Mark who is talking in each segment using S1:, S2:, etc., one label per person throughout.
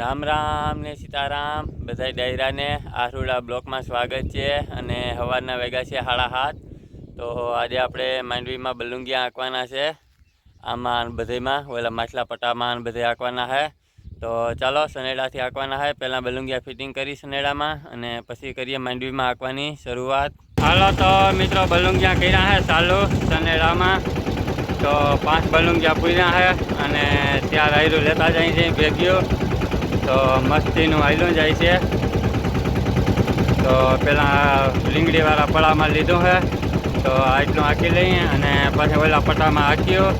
S1: રામ રામ ને સીતારામ બધા ડાયરાને આહરુડા બ્લોકમાં સ્વાગત છે અને સવારના વાગ્યા છે 7:30. તો આજે આપણે માંડવીમાં બલુંગિયા આંકવાના છે. આમાં બધેમાં ઓલા માછલા પટ્ટામાં બધે આંકવાના છે. તો ચાલો સનેડાથી આંકવાના છે. પહેલાં બલુંગિયા ફિટિંગ કરી સનેડામાં અને પછી કરીએ માંડવીમાં આંકવાની શરૂઆત. હાલો તો મિત્રો બલુંગિયા કર્યા છે ચાલુ સનેડામાં. તો 5 બલુંગિયા પૂર્યા છે અને ત્યાં રાયરું લેતા જાય છે ભેગ્યું. તો મસ્તીનું આયલું જાય છે. તો પહેલાં લીંગડીવાળા પડામાં લીધું છે. તો આટલું આંકી લઈએ અને પછી ઓલા પટ્ટામાં આંક્યું.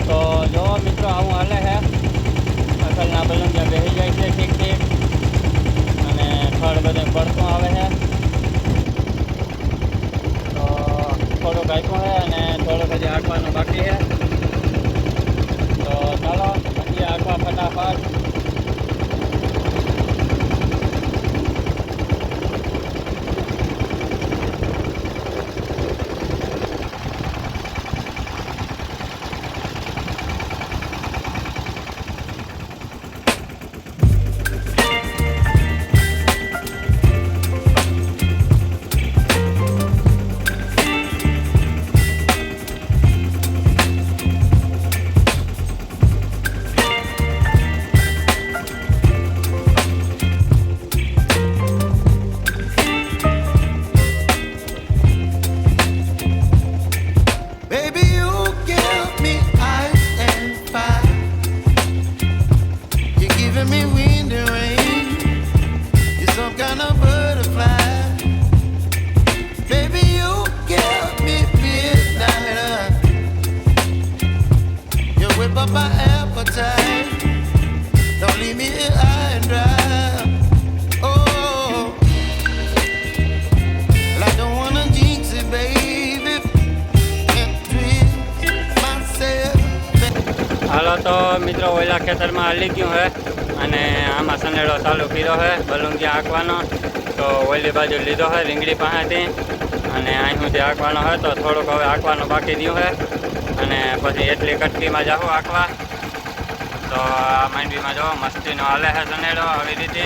S1: તો જો મિત્રો આવું હાલે છે. અસલના બલુંગિયા બેસી જાય છે ઠીક ઠીક અને થડ બધે પડતું આવે છે. તો થોડુંક આંક્યું છે અને થોડુંક હજી આંકવાનું બાકી છે. તો ચાલો પછી આંકવા ફટાફટ. હાલો તો મિત્રો ઓલા ખેતરમાં હાલી ગયું છે અને આમાં સનેડો ચાલુ કર્યો છે બલુંગિયા આંકવાનો. તો ઓલી બાજુ લીધો છે રીંગણી પાસેથી અને અહીં સુધી આંકવાનો છે. તો થોડુંક હવે આંકવાનું બાકી રહ્યું છે અને પછી એટલી કટકીમાં જાઉં આંકવા. તો આ માંડવીમાં જો મસ્તીનો હાલે છે સનેડો આવી રીતે.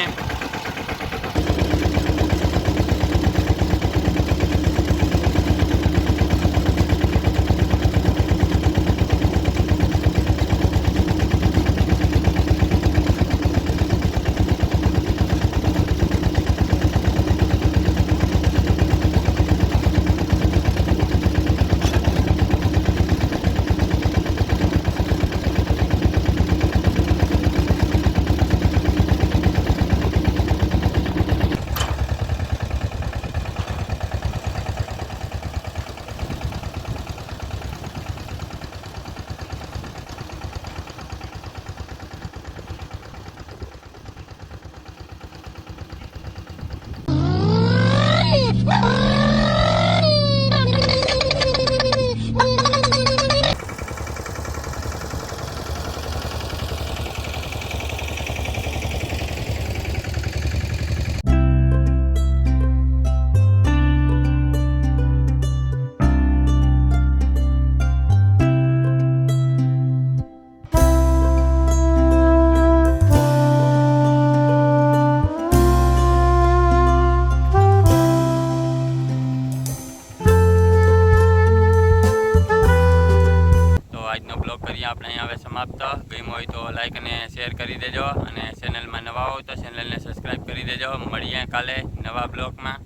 S1: આજનો બ્લોગ કરીએ આપણે અહીં હવે સમાપ્ત. ગમ્યો હોય તો લાઈક અને શેર કરી દેજો અને ચેનલમાં નવા હોય તો ચેનલને સબસ્ક્રાઈબ કરી દેજો. મળીએ કાલે નવા બ્લોગમાં.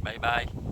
S1: Bye bye.